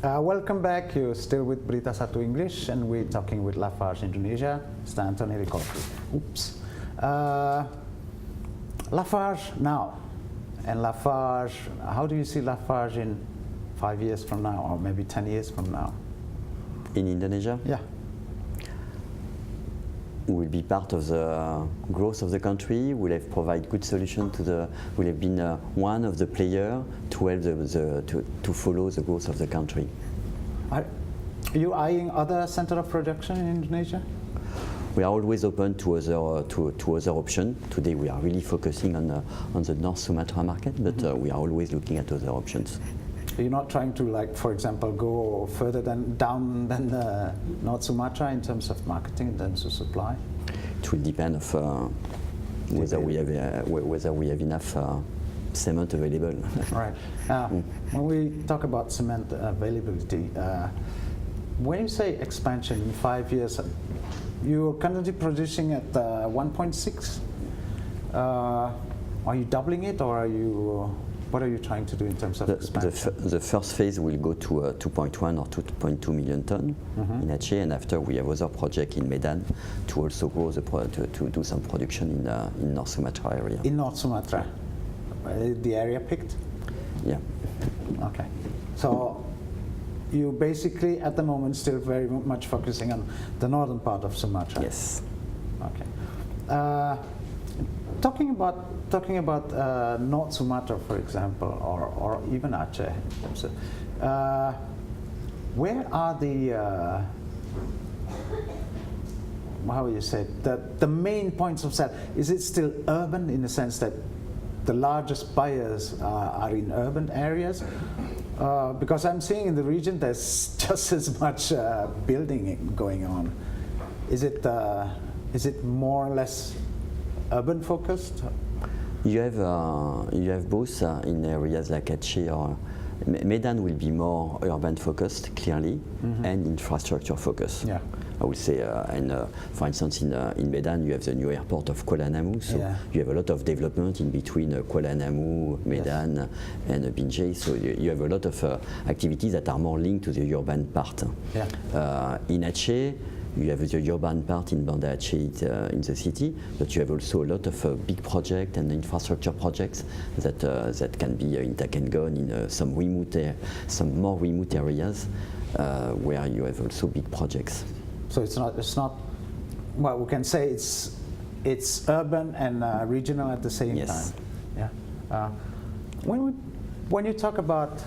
Welcome back. You're still with Berita Satu English, and we're talking with Lafarge Indonesia. Mr. Anthony Ricotti. Oops. Lafarge now, and Lafarge. How do you see Lafarge in 5 years from now, or maybe 10 years from now? In Indonesia? Yeah. Will be part of the growth of the country. Will have provide good solution to the. Will have been one of the player to help to follow the growth of the country. Are you eyeing other center of production in Indonesia? We are always open to other options. Today we are really focusing on the North Sumatra market, but we are always looking at other options. You're not trying to, like, for example, go further down than North Sumatra in terms of marketing, in terms of supply? It will depend of whether we have enough cement available. Right. When we talk about cement availability, when you say expansion in 5 years, you're currently producing at 1.6. Are you doubling it, or are you? What are you trying to do in terms of expansion? The first phase will go to 2.1 or 2.2 million ton in Aceh, and after we have other project in Medan to also grow to do some production in North Sumatra area. In North Sumatra, the area picked? Yeah. Okay. So you basically at the moment still very much focusing on the northern part of Sumatra. Yes. Okay. Talking about North Sumatra, for example, or even Aceh, where are the how you say the main points of sale? Is it still urban in the sense that the largest buyers are in urban areas? Because I'm seeing in the region there's just as much building going on. Is it more or less urban focused? You have both in areas like Aceh or Medan will be more urban focused clearly and infrastructure focused. Yeah. I would say, for instance, in Medan you have the new airport of Kuala Namu, so you have a lot of development in between Kuala Namu, Medan, and Binjai. So you have a lot of activities that are more linked to the urban part. Yeah. In Aceh, you have the urban part in Banda Aceh in the city, but you have also a lot of big projects and infrastructure projects that can be in Takengon, in some more remote areas where you have also big projects. So it's not. Well, we can say it's urban and regional at the same time. Yeah. When you talk about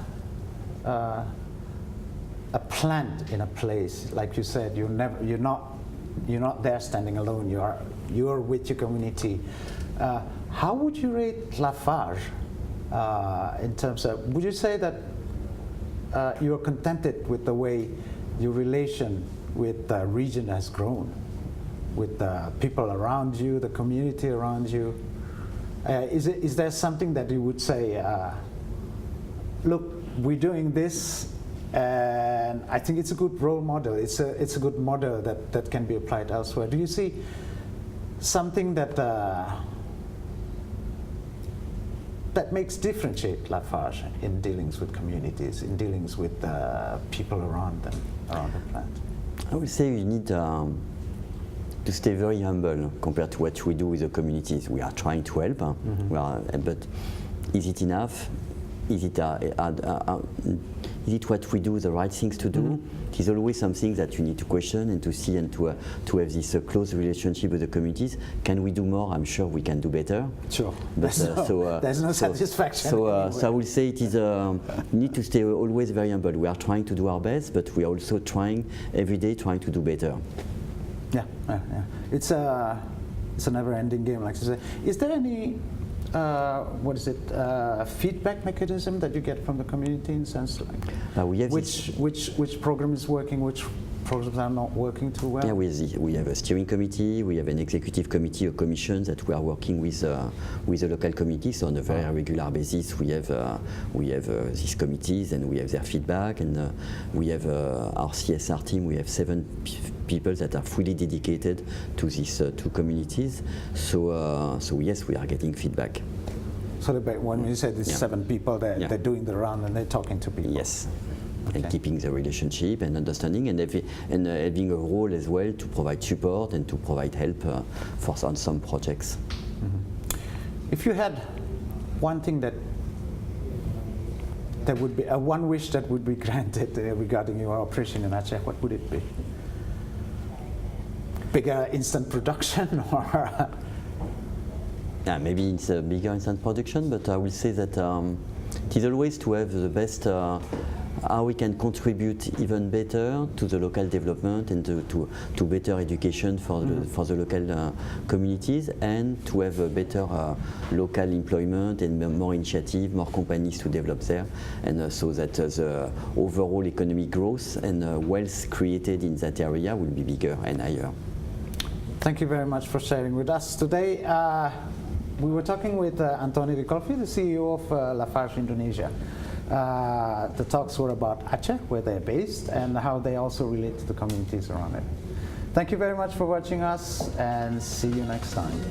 a plant in a place, like you said, you're not there standing alone. You're with your community. How would you rate Lafarge in terms of? Would you say that you're contented with the way your relation with the region has grown, with the people around you, the community around you? Is there something that you would say, look, we're doing this, and I think it's a good role model. It's a good model that can be applied elsewhere. Do you see something that makes differentiate Lafarge in dealings with communities, in dealings with people around them, around the plant? I would say you need to stay very humble compared to what we do with the communities. We are trying to help, but is it enough? Is it what we do the right things to do? It is always something that you need to question and to see and to have this close relationship with the communities. Can we do more? I'm sure we can do better. Sure. But, there's no satisfaction. So I will say it is need to stay always very humble. We are trying to do our best, but we are also trying every day to do better. Yeah. It's a never-ending game, like you say. Is there any feedback mechanism that you get from the community in sense like we have which program is working, which programs are not working too well? Yeah, we have a steering committee, we have an executive committee or commission that we are working with the local community. So on a very regular basis, we have these committees and we have their feedback, and we have our CSR team. We have 7 people that are fully dedicated to these 2 communities. So yes, we are getting feedback. So when you say these 7 people, they're doing the round and they're talking to people. Yes. and keeping the relationship and understanding, and having a role as well to provide support and to provide help on some projects. If you had one thing that would be one wish that would be granted regarding your operation in Aceh, what would it be? Bigger instant production, or? Yeah, maybe it's a bigger instant production, but I will say that it is always to have the best, how we can contribute even better to the local development and to better education for the local communities, and to have a better local employment and more initiative, more companies to develop there, and so that the overall economic growth and wealth created in that area will be bigger and higher. Thank you very much for sharing with us today. We were talking with Antoni Ricolfi, the CEO of Lafarge Indonesia. The talks were about Aceh, where they're based, and how they also relate to the communities around it. Thank you very much for watching us, and see you next time.